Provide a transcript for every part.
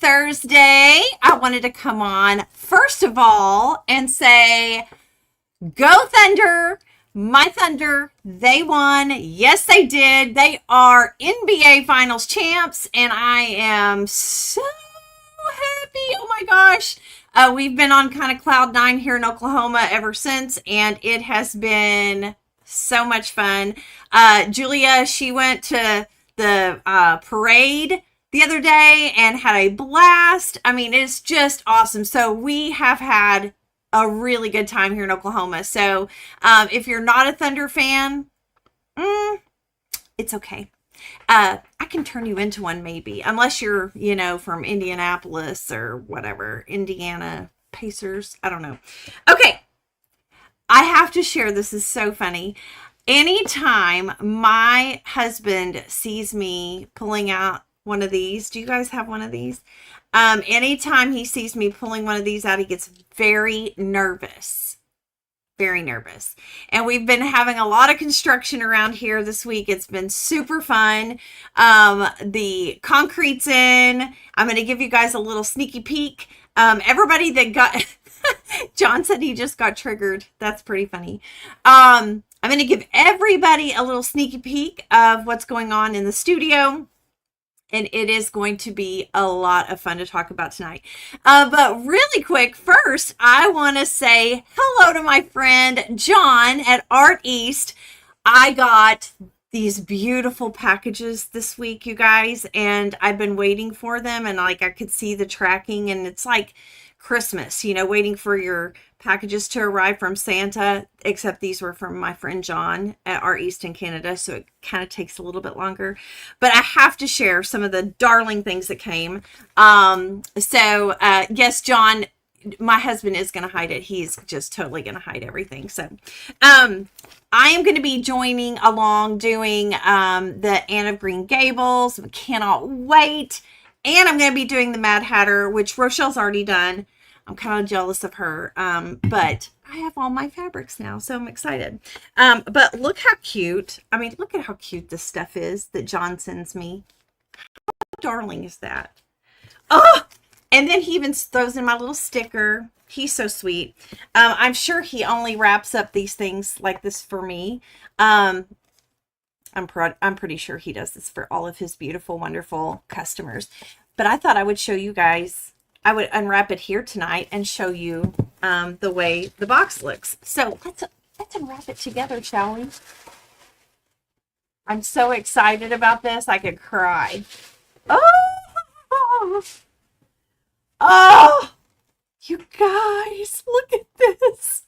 Thursday. I wanted to come on first of all and say, go Thunder, my Thunder, they won. Yes, they did. They are NBA Finals champs, and I am so happy. Oh my gosh. We've been on kind of cloud nine here in Oklahoma ever since, and it has been so much fun. Julia, she went to the parade the other day and had a blast. I mean, it's just awesome. So we have had a really good time here in Oklahoma. So if you're not a Thunder fan, it's okay. I can turn you into one maybe, unless you're, you know, from Indianapolis or whatever, Indiana Pacers. I don't know. Okay. I have to share. This is so funny. Anytime my husband sees me pulling out one of these, do you guys have one of these? Anytime he sees me pulling one of these out, he gets very nervous. Very nervous. And we've been having a lot of construction around here this week. It's been super fun. The concrete's in. I'm going to give you guys a little sneaky peek. Everybody that got... John said he just got triggered. That's pretty funny. I'm going to give everybody a little sneaky peek of what's going on in the studio. And it is going to be a lot of fun to talk about tonight. But really quick, first, I want to say hello to my friend John at Art East. I got these beautiful packages this week, you guys, and I've been waiting for them. And like I could see the tracking, and it's like Christmas, you know, waiting for your packages to arrive from Santa, except these were from my friend John at Art East in Canada, so it kind of takes a little bit longer. But I have to share some of the darling things that came. Yes, John, my husband is going to hide it. He's just totally going to hide everything. So I am going to be joining along doing the Anne of Green Gables. Cannot wait. And I'm going to be doing the Mad Hatter, which Rochelle's already done. I'm kind of jealous of her, but I have all my fabrics now, so I'm excited. But look how cute. I mean, look at how cute this stuff is that John sends me. How darling is that? Oh, and then he even throws in my little sticker. He's so sweet. I'm sure he only wraps up these things like this for me. I'm pretty sure he does this for all of his beautiful, wonderful customers. But I thought I would show you guys. I would unwrap it here tonight and show you the way the box looks. So let's unwrap it together, shall we? I'm so excited about this. I could cry. Oh, you guys, look at this.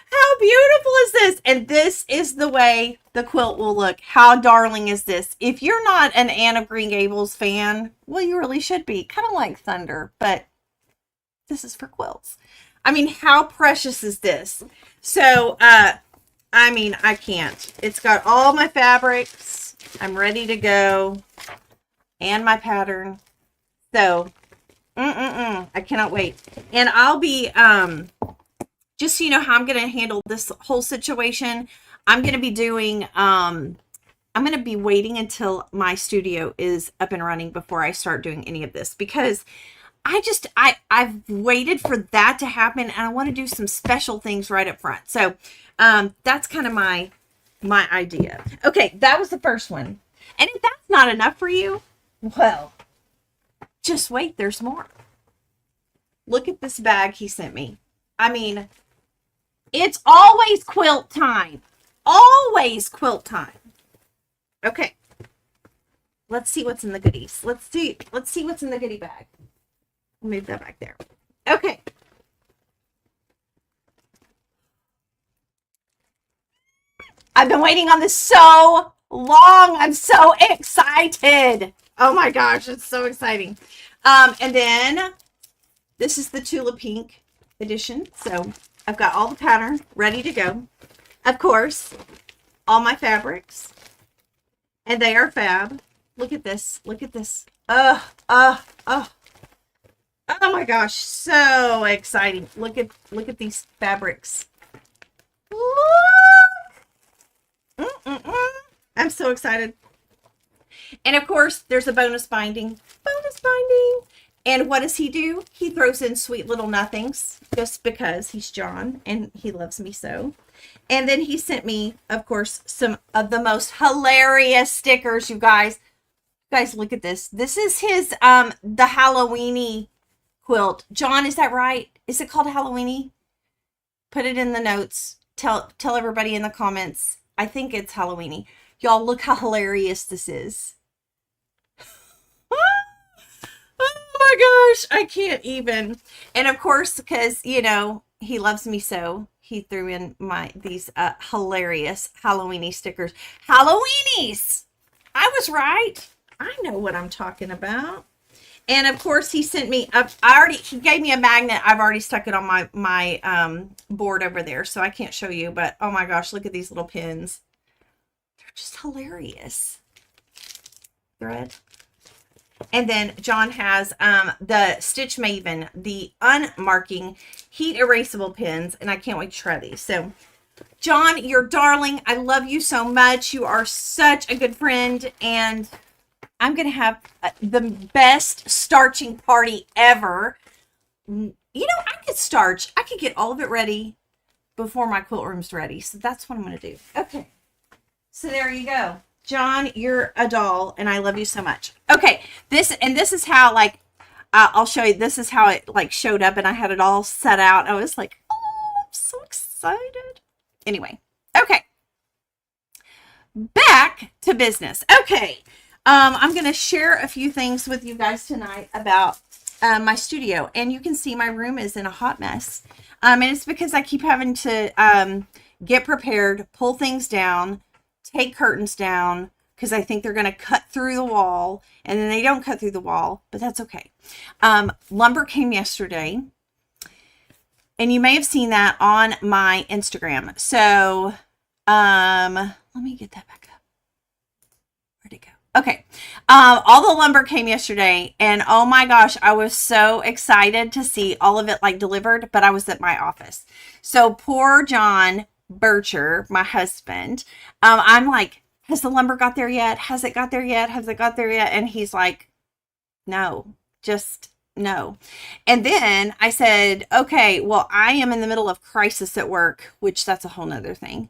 How beautiful is this? And this is the way the quilt will look. How darling is this? If you're not an Anne of Green Gables fan, well, you really should be. Kind of like Thunder, but this is for quilts. I mean, how precious is this? So, I mean, I can't. It's got all my fabrics. I'm ready to go. And my pattern. So, I cannot wait. And I'll be... just so you know how I'm going to handle this whole situation, I'm going to be doing, I'm going to be waiting until my studio is up and running before I start doing any of this, because I've waited for that to happen, and I want to do some special things right up front. So, that's kind of my idea. Okay. That was the first one. And if that's not enough for you, Well, just wait, there's more. Look at this bag he sent me. I mean, it's always quilt time. Always quilt time. Okay. Let's see what's in the goodies. Let's see what's in the goodie bag. I'll move that back there. Okay. I've been waiting on this so long. I'm so excited. Oh my gosh, it's so exciting. And then this is the Tulip Pink edition. So I've got all the pattern ready to go. Of course, all my fabrics. And they are fab. Look at this. Look at this. Oh my gosh, so exciting. Look at these fabrics. I'm so excited. And of course, there's a bonus binding. Bonus binding. And what does he do? He throws in sweet little nothings just because he's John and he loves me so. And then he sent me, of course, some of the most hilarious stickers, you guys. Guys, look at this. This is his the Halloweeny quilt. John, is that right? Is it called Halloweeny? Put it in the notes. Tell everybody in the comments. I think it's Halloweeny. Y'all, look how hilarious this is. Oh my gosh, I can't even. And of course, because, you know, he loves me so, he threw in these hilarious Halloweeny stickers. Halloweenies! I was right. I know what I'm talking about. And of course, he sent me he gave me a magnet. I've already stuck it on my board over there, so I can't show you, but oh my gosh, look at these little pins. They're just hilarious. Thread. And then John has the Stitch Maven, the unmarking heat erasable pins, and I can't wait to try these. So John, you're darling. I love you so much. You are such a good friend, and I'm going to have the best starching party ever. You know, I could starch. I could get all of it ready before my quilt room's ready. So that's what I'm going to do. Okay. So there you go. John, you're a doll, and I love you so much. Okay. This is how, like, I'll show you. This is how it, like, showed up, and I had it all set out. I was like, oh, I'm so excited. Anyway. Okay. Back to business. Okay. I'm going to share a few things with you guys tonight about my studio. And you can see my room is in a hot mess. And it's because I keep having to get prepared, pull things down, take curtains down, because I think they're going to cut through the wall. And then they don't cut through the wall, but that's okay. Lumber came yesterday. And you may have seen that on my Instagram. So let me get that back up. Where'd it go? Okay. All the lumber came yesterday, and oh my gosh, I was so excited to see all of it like delivered, but I was at my office. So poor John Bircher, my husband, I'm like, has the lumber got there yet? Has it got there yet? Has it got there yet? And he's like, no, just no. And then I said, okay, well, I am in the middle of crisis at work, which that's a whole nother thing.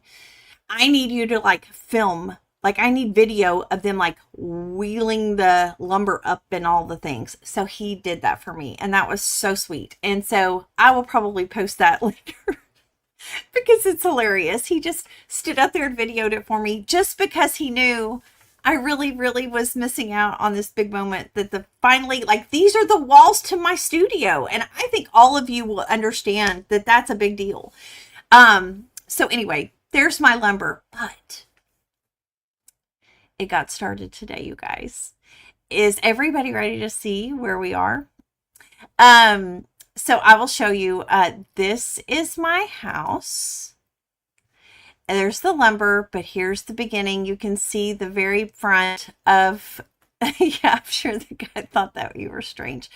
I need you to like film. Like, I need video of them, like, wheeling the lumber up and all the things. So he did that for me. And that was so sweet. And so I will probably post that later because it's hilarious. He just stood up there and videoed it for me just because he knew I really, really was missing out on this big moment that finally, like, these are the walls to my studio. And I think all of you will understand that that's a big deal. So anyway, there's my lumber. But it got started today, you guys. Is everybody ready to see where we are? So I will show you. This is my house. And there's the lumber, but here's the beginning. You can see the very front of, yeah, I'm sure the guy thought that you were strange.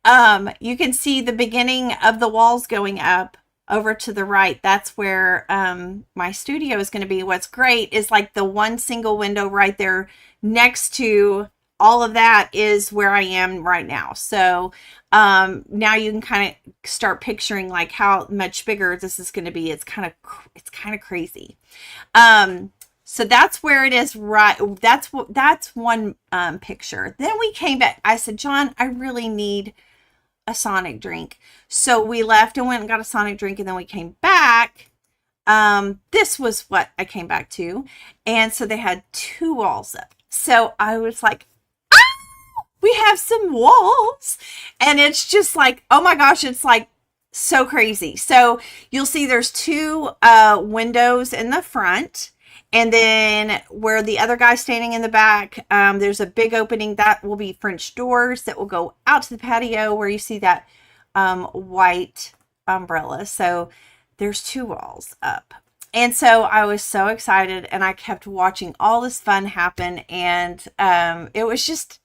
You can see the beginning of the walls going up. Over to the right, that's where my studio is going to be. What's great is like the one single window right there next to all of that is where I am right now. So now you can kind of start picturing like how much bigger this is going to be. It's kind of crazy. So that's where it is, right? That's one picture. Then we came back. I said, John, I really need a Sonic drink. So we left and went and got a Sonic drink, and then we came back. This was what I came back to. And so they had 2 walls up. So I was like, we have some walls. And it's just like, oh my gosh, it's like so crazy. So you'll see there's 2 windows in the front. And then where the other guy's standing in the back, there's a big opening that will be French doors that will go out to the patio where you see that white umbrella. So there's 2 walls up. And so I was so excited, and I kept watching all this fun happen. And it was just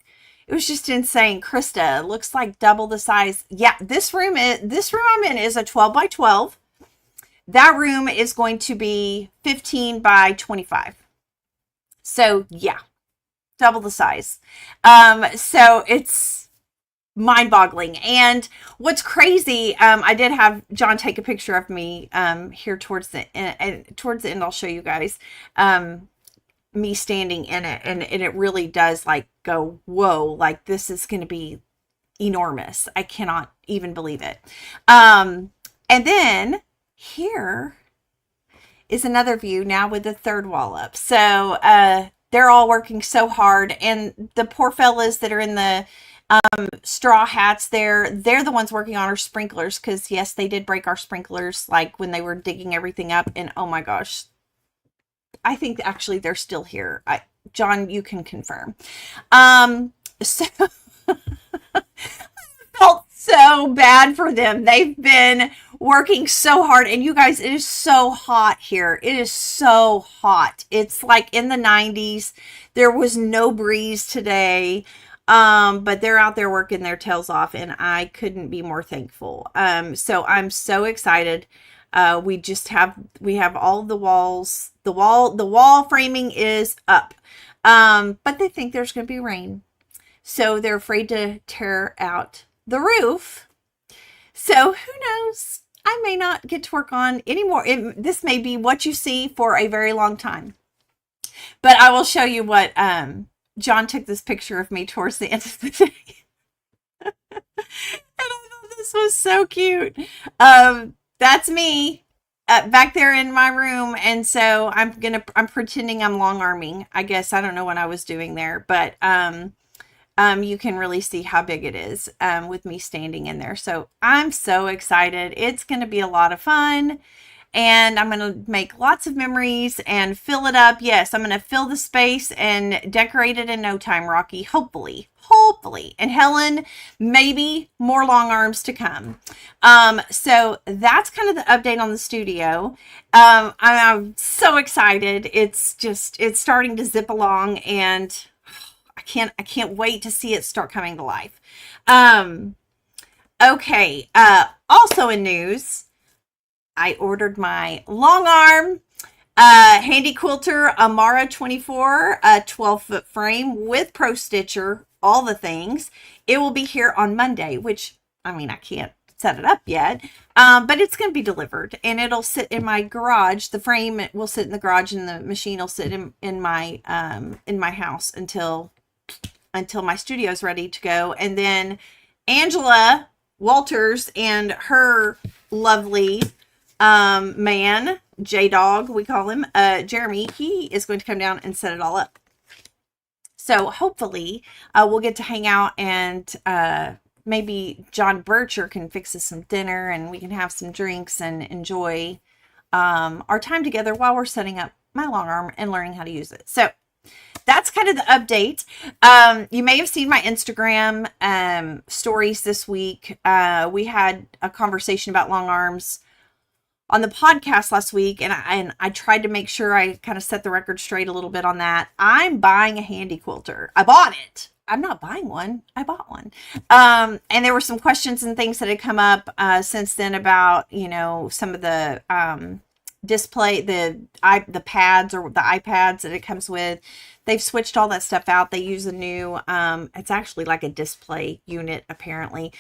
insane. Krista, looks like double the size. Yeah, this room I'm in is a 12 by 12. That room is going to be 15 by 25. So yeah, double the size. So it's mind-boggling. And what's crazy, I did have John take a picture of me here towards the end. I'll show you guys me standing in it, and it really does like go, whoa, like this is going to be enormous. I cannot even believe it. And then here is another view now with the 3rd wall up. So they're all working so hard, and the poor fellas that are in the straw hats they're the ones working on our sprinklers, because yes, they did break our sprinklers like when they were digging everything up. And oh my gosh, I think actually they're still here. John, you can confirm. So I felt so bad for them. They've been working so hard, and you guys, it is so hot here. It is so hot. It's like in the 90s. There was no breeze today. But they're out there working their tails off, and I couldn't be more thankful. So I'm so excited. We have all the walls. The wall framing is up. But they think there's going to be rain. So they're afraid to tear out the roof. So who knows? I may not get to work on anymore. This may be what you see for a very long time. But I will show you what, John took this picture of me towards the end of the day. And I thought this was so cute. That's me back there in my room. And so I'm pretending I'm long arming. I guess I don't know what I was doing there, but you can really see how big it is with me standing in there. So I'm so excited. It's going to be a lot of fun. And I'm going to make lots of memories and fill it up. Yes, I'm going to fill the space and decorate it in no time, Rocky. Hopefully. And Helen, maybe more long arms to come. So that's kind of the update on the studio. I'm so excited. It's starting to zip along, and I can't wait to see it start coming to life. Okay. Also in news, I ordered my long arm handy quilter Amara 24, a 12-foot frame with Pro Stitcher, all the things. It will be here on Monday, which, I mean, I can't set it up yet, but it's going to be delivered, and it'll sit in my garage. The frame will sit in the garage, and the machine will sit in my house until my studio is ready to go. And then Angela Walters and her lovely man, J-Dog, we call him, Jeremy, he is going to come down and set it all up. So hopefully we'll get to hang out, and maybe John Bircher can fix us some dinner, and we can have some drinks and enjoy our time together while we're setting up my long arm and learning how to use it. So that's kind of the update. You may have seen my Instagram stories this week. We had a conversation about long arms on the podcast last week, and I tried to make sure I kind of set the record straight a little bit on that. I'm buying a handy quilter. I bought it. I'm not buying one. I bought one. And there were some questions and things that had come up since then about, some of the display, the pads or the iPads that it comes with. They've switched all that stuff out. They use a new, it's actually like a display unit, apparently.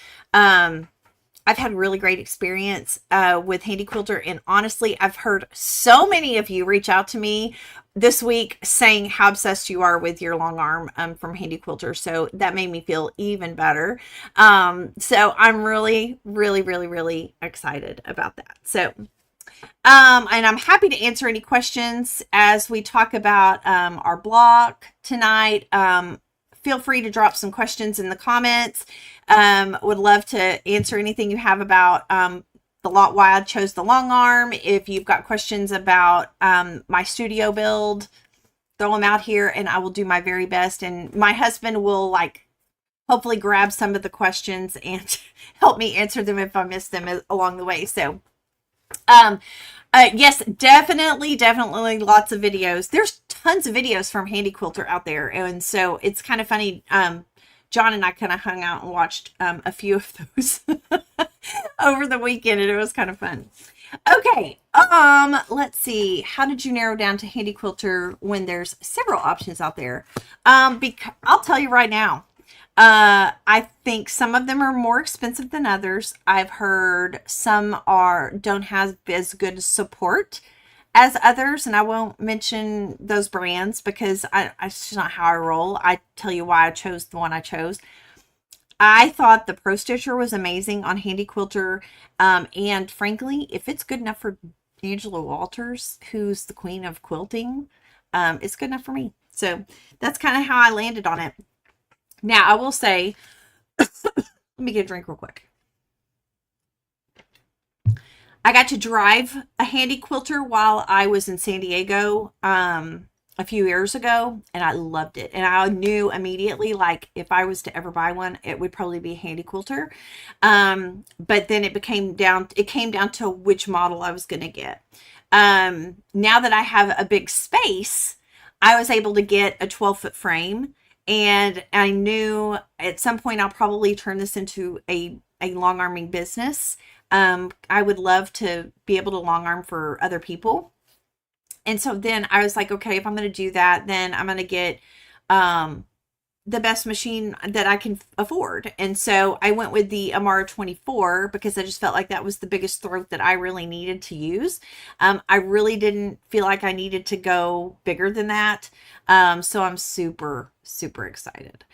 I've had really great experience with Handy Quilter, and honestly, I've heard so many of you reach out to me this week saying how obsessed you are with your long arm from Handy Quilter. So that made me feel even better. So I'm really, really, really, really excited about that. So, and I'm happy to answer any questions as we talk about our block tonight. Feel free to drop some questions in the comments. Would love to answer anything you have about the lot why I chose the long arm. If you've got questions about my studio build, throw them out here and I will do my very best. And my husband will hopefully grab some of the questions and help me answer them if I miss them along the way. So yes, definitely lots of videos. There's tons of videos from Handy Quilter out there. And so it's kind of funny. John and I kind of hung out and watched a few of those over the weekend, and it was kind of fun. Okay, let's see. How did you narrow down to Handy Quilter when there's several options out there? Because I'll tell you right now, I think some of them are more expensive than others. I've heard some don't have as good support as others, and I won't mention those brands because it's just not how I roll. I tell you why I chose the one I chose. I thought the Pro Stitcher was amazing on Handy Quilter, and frankly, if it's good enough for Angela Walters, who's the queen of quilting, it's good enough for me. So that's kind of how I landed on it. Now, I will say, let me get a drink real quick. I got to drive a Handy Quilter while I was in San Diego a few years ago, and I loved it. And I knew immediately, if I was to ever buy one, it would probably be a Handy Quilter. But then it came down to which model I was going to get. Now that I have a big space, I was able to get a 12-foot frame. And I knew at some point I'll probably turn this into a long arming business. I would love to be able to long arm for other people. And so then I was like, okay, if I'm going to do that, then I'm going to get the best machine that I can afford. And so I went with the Amara 24 because I just felt like that was the biggest throat that I really needed to use. I really didn't feel like I needed to go bigger than that. So I'm super, super excited.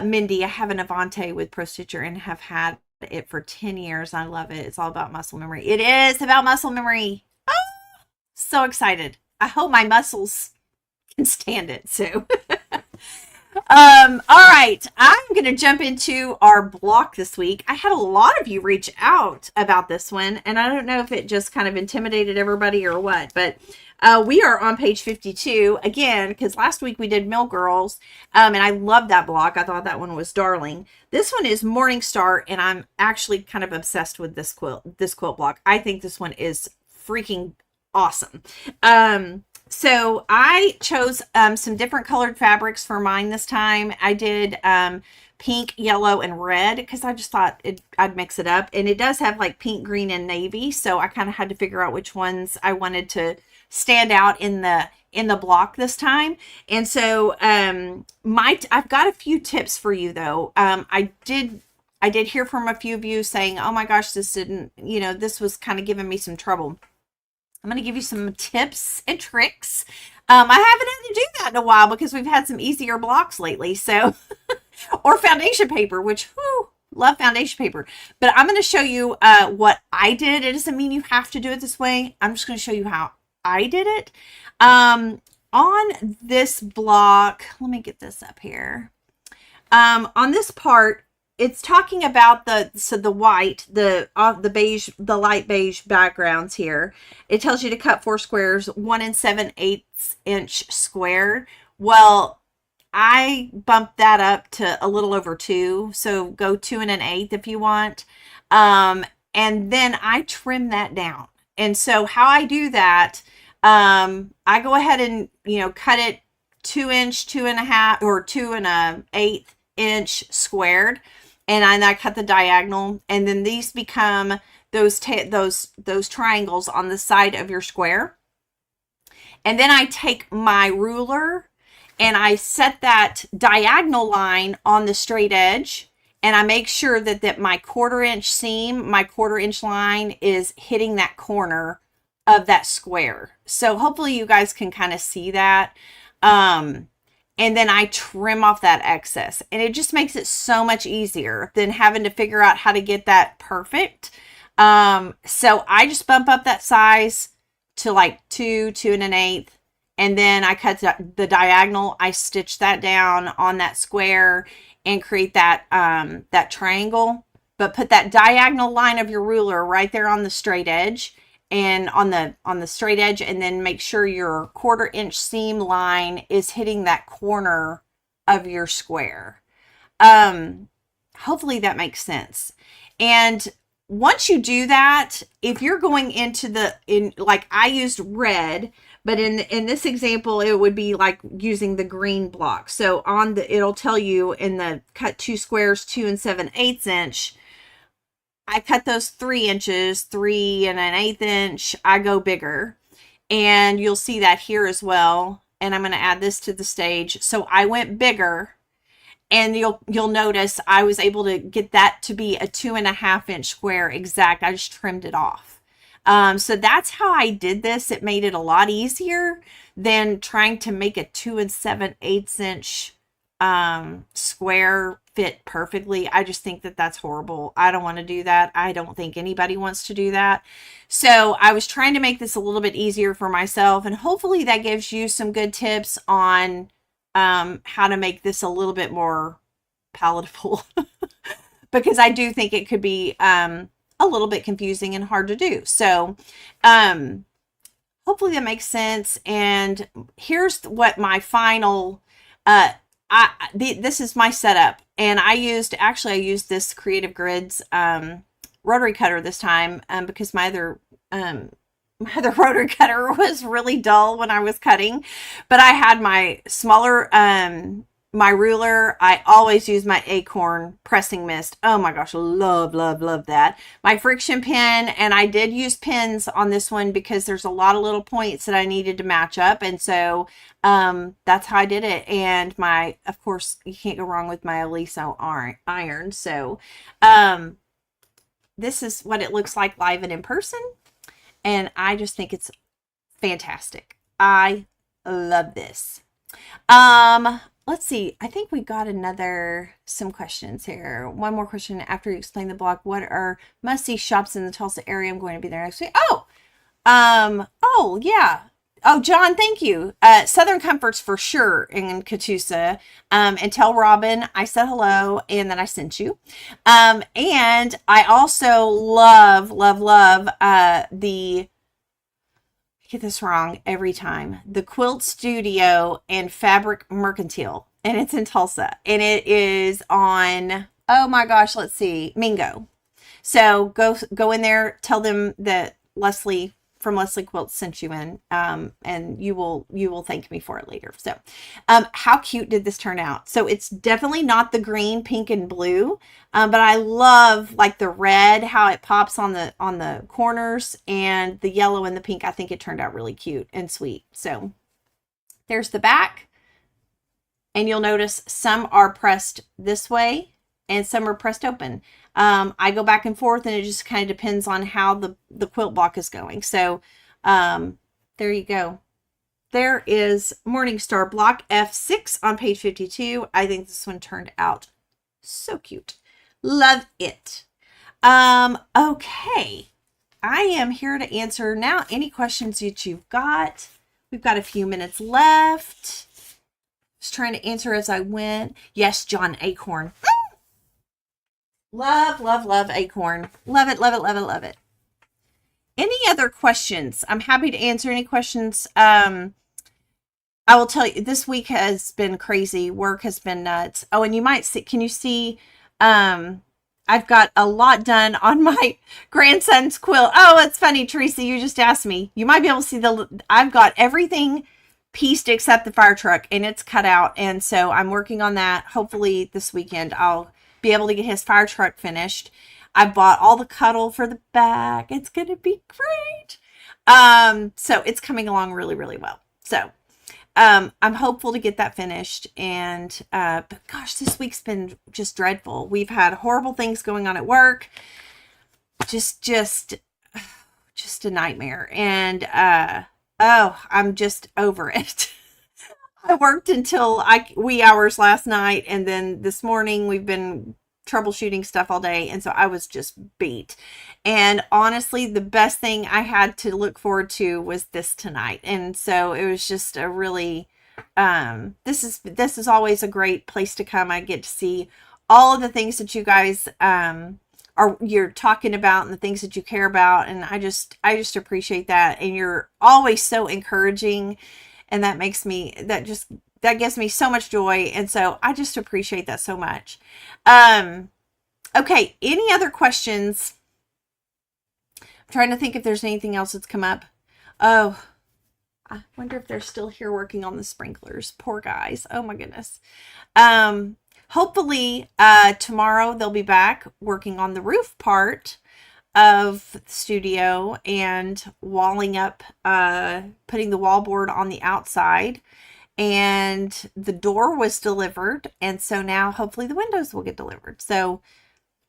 Mindy, I have an Avante with Pro Stitcher and have had it for 10 years. I love it. It's all about muscle memory. It is about muscle memory. Oh, so excited. I hope my muscles can stand it. So all right, I'm going to jump into our block this week. I had a lot of you reach out about this one, and I don't know if it just kind of intimidated everybody or what, but we are on page 52 again, because last week we did Mill Girls, and I love that block. I thought that one was darling. This one is Morning Star, and I'm actually kind of obsessed with this quilt block. I think this one is freaking awesome. So I chose some different colored fabrics for mine this time. I did pink, yellow, and red because I just thought I'd mix it up. And it does have like pink, green, and navy. So I kind of had to figure out which ones I wanted to stand out in the block this time. And so I've got a few tips for you though. I did hear from a few of you saying, oh my gosh, this was kind of giving me some trouble. I'm going to give you some tips and tricks. I haven't had to do that in a while because we've had some easier blocks lately. So, or foundation paper, which, love foundation paper. But I'm going to show you what I did. It doesn't mean you have to do it this way. I'm just going to show you how I did it. On this block, let me get this up here. On this part, it's talking about the white, the beige, the light beige backgrounds here. It tells you to cut 4 squares, 1 7/8 inch squared. Well, I bumped that up to a little over 2. So go 2 1/8 if you want. And then I trim that down. And so how I do that, I go ahead and, cut it 2 inch, 2 1/2 or 2 1/8 inch squared. And I cut the diagonal, and then these become those triangles on the side of your square. And then I take my ruler and I set that diagonal line on the straight edge, and I make sure that my 1/4 inch seam, my 1/4 inch line is hitting that corner of that square. So hopefully you guys can kind of see that. And then I trim off that excess, and it just makes it so much easier than having to figure out how to get that perfect. So I just bump up that size to like 2 1/8, and then I cut the diagonal. I stitch that down on that square and create that that triangle, but put that diagonal line of your ruler right there on the straight edge, and on the straight edge, and then make sure your 1/4 inch seam line is hitting that corner of your square. Hopefully that makes sense. And once you do that, if you're going into like I used red, but in this example, it would be like using the green block. So it'll tell you in the cut 2 squares, 2 7/8 inch, I cut those 3 inches, 3 1/8 inch. I go bigger, and you'll see that here as well. And I'm going to add this to the stage. So I went bigger, and you'll notice I was able to get that to be a 2 1/2 inch square exact. I just trimmed it off. So that's how I did this. It made it a lot easier than trying to make a 2 7/8 inch square fit perfectly. I just think that that's horrible. I don't want to do that. I don't think anybody wants to do that. So I was trying to make this a little bit easier for myself, and hopefully that gives you some good tips on how to make this a little bit more palatable, because I do think it could be a little bit confusing and hard to do. So hopefully that makes sense. And here's what my final this is my setup, and I used this Creative Grids rotary cutter this time because my other rotary cutter was really dull when I was cutting. But I had my smaller my ruler. I always use my Acorn pressing mist. Oh my gosh, love that. My friction pin, and I did use pins on this one because there's a lot of little points that I needed to match up, and so that's how I did it. And of course, you can't go wrong with my Aliso iron. So this is what it looks like live and in person, and I just think it's fantastic. I love this. Let's see. I think we got some questions here. One more question after you explain the blog. What are must-see shops in the Tulsa area? I'm going to be there next week. Oh, yeah. Oh, John, thank you. Southern Comforts for sure in Catoosa. And tell Robin I said hello and that I sent you. And I also love get this wrong every time. The Quilt Studio and Fabric Mercantile, and it's in Tulsa, and it is on, oh my gosh, let's see, Mingo. So go in there, tell them that Leslie from Leslie Quilts sent you in, and you will thank me for it later. So how cute did this turn out? So it's definitely not the green, pink, and blue, but I love like the red, how it pops on the corners, and the yellow and the pink. I think it turned out really cute and sweet. So there's the back, and you'll notice some are pressed this way and some are pressed open. I go back and forth, and it just kind of depends on how the quilt block is going. So there you go. There is Morningstar block F6 on page 52. I think this one turned out so cute. Love it. Okay. I am here to answer now any questions that you've got. We've got a few minutes left. Just trying to answer as I went. Yes, John, Acorn. Love Acorn. Love it. Any other questions? I'm happy to answer any questions. I will tell you, this week has been crazy. Work has been nuts. Oh, and you might see, can you see, I've got a lot done on my grandson's quilt. Oh, it's funny, Teresa, you just asked me. You might be able to see I've got everything pieced except the fire truck, and it's cut out. And so I'm working on that. Hopefully this weekend I'll be able to get his fire truck finished. I bought all the cuddle for the back. It's going to be great. So it's coming along really, really well. So, I'm hopeful to get that finished. And but gosh, this week's been just dreadful. We've had horrible things going on at work. Just a nightmare. And oh, I'm just over it. I worked until wee hours last night, and then this morning we've been troubleshooting stuff all day, and so I was just beat. And honestly, the best thing I had to look forward to was this tonight. And so it was just a really this is always a great place to come. I get to see all of the things that you guys you're talking about and the things that you care about, and I just appreciate that. And you're always so encouraging, and that gives me so much joy. And so I just appreciate that so much. Okay, any other questions? I'm trying to think if there's anything else that's come up. Oh, I wonder if they're still here working on the sprinklers. Poor guys. Oh my goodness. Hopefully tomorrow they'll be back working on the roof part of the studio and walling up, putting the wallboard on the outside. And the door was delivered, and so now hopefully the windows will get delivered. So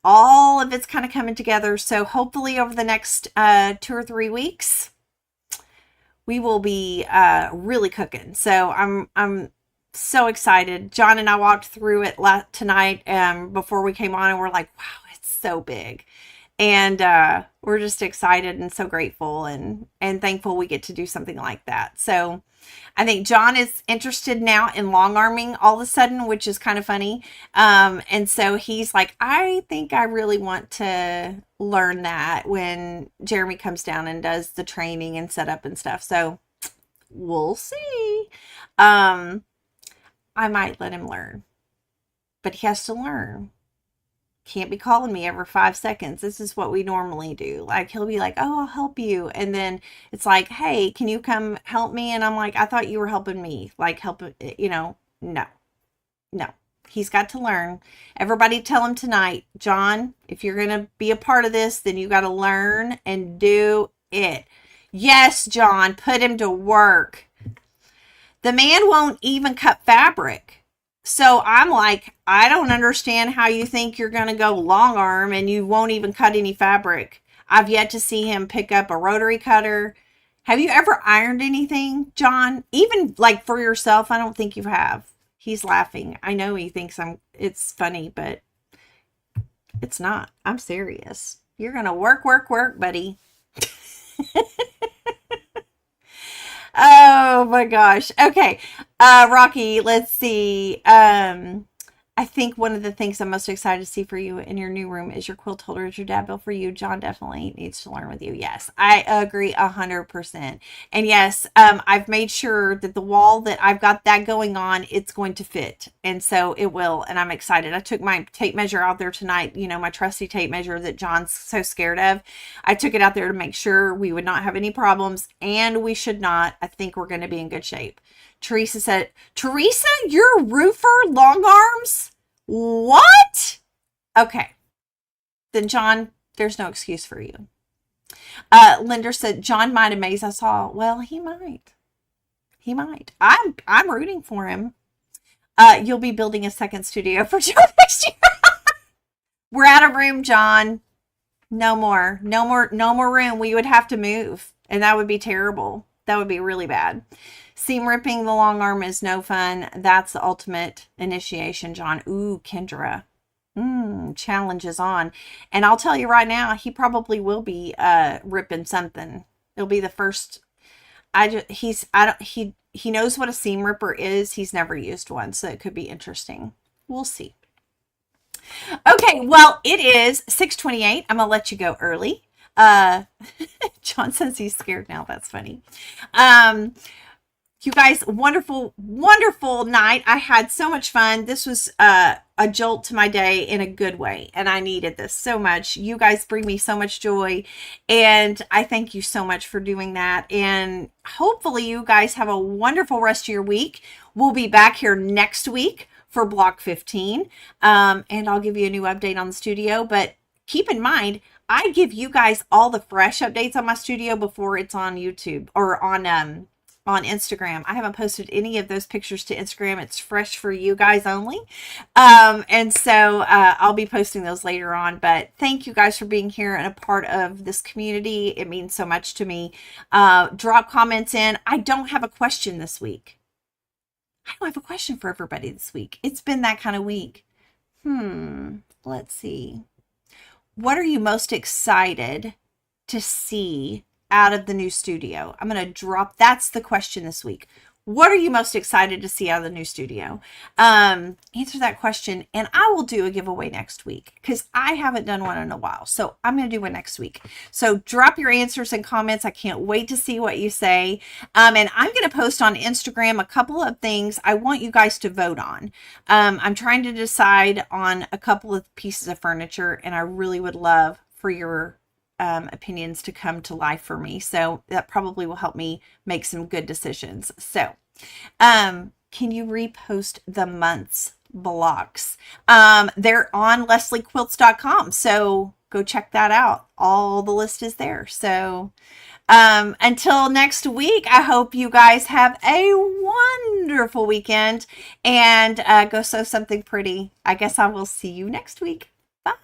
all of it's kind of coming together. So hopefully over the next 2 or 3 weeks, we will be really cooking. So I'm so excited. John and I walked through it tonight before we came on, and we're like, wow, it's so big. And we're just excited and so grateful and thankful we get to do something like that. So I think John is interested now in long arming all of a sudden, which is kind of funny. And so he's like, I think I really want to learn that when Jeremy comes down and does the training and setup and stuff. So we'll see. I might let him learn, but he has to learn. Can't be calling me every 5 seconds. This is what we normally do. Like, he'll be like, oh, I'll help you. And then it's like, hey, can you come help me? And I'm like, I thought you were helping me. Like, no. He's got to learn. Everybody tell him tonight, John, if you're going to be a part of this, then you got to learn and do it. Yes, John, put him to work. The man won't even cut fabric. So I'm like, I don't understand how you think you're going to go long arm and you won't even cut any fabric. I've yet to see him pick up a rotary cutter. Have you ever ironed anything, John? Even like for yourself? I don't think you have. He's laughing. I know he thinks it's funny, but it's not. I'm serious. You're going to work, buddy. Oh my gosh. Okay. Rocky, let's see. I think one of the things I'm most excited to see for you in your new room is your quilt holder. Is your dad built for you? John definitely needs to learn with you. Yes, I agree 100%. And yes, I've made sure that the wall that I've got that going on, it's going to fit. And so it will. And I'm excited. I took my tape measure out there tonight, my trusty tape measure that John's so scared of. I took it out there to make sure we would not have any problems, and we should not. I think we're going to be in good shape. Teresa said, Teresa, you're a roofer, long arms? What? Okay. Then John, there's no excuse for you. Linda said, John might amaze us all. Well, he might. He might. I'm rooting for him. You'll be building a second studio for John next year. We're out of room, John. No more room. We would have to move, and that would be terrible. That would be really bad. Seam ripping the long arm is no fun. That's the ultimate initiation, John. Ooh, Kendra. Challenge is on. And I'll tell you right now, he probably will be ripping something. It'll be the first. He knows what a seam ripper is. He's never used one, so it could be interesting. We'll see. Okay, well, it is 6:28. I'm gonna let you go early. John says he's scared now. That's funny. You guys, wonderful night. I had so much fun. This was a jolt to my day in a good way, and I needed this so much. You guys bring me so much joy, and I thank you so much for doing that. And hopefully you guys have a wonderful rest of your week. We'll be back here next week for block 15, and I'll give you a new update on the studio. But keep in mind, I give you guys all the fresh updates on my studio before it's on YouTube or on on Instagram. I haven't posted any of those pictures to Instagram. It's fresh for you guys only. And so I'll be posting those later on. But thank you guys for being here and a part of this community. It means so much to me. Drop comments in. I don't have a question this week. I don't have a question for everybody this week. It's been that kind of week. Let's see. What are you most excited to see out of the new studio? I'm going to drop, that's the question this week. What are you most excited to see out of the new studio? Answer that question, and I will do a giveaway next week because I haven't done one in a while. So I'm going to do one next week. So drop your answers and comments. I can't wait to see what you say. And I'm going to post on Instagram a couple of things I want you guys to vote on. I'm trying to decide on a couple of pieces of furniture, and I really would love for your opinions to come to life for me. So that probably will help me make some good decisions. So, can you repost the month's blocks? They're on lesliequilts.com. So go check that out. All the list is there. So, until next week, I hope you guys have a wonderful weekend and go sew something pretty. I guess I will see you next week. Bye.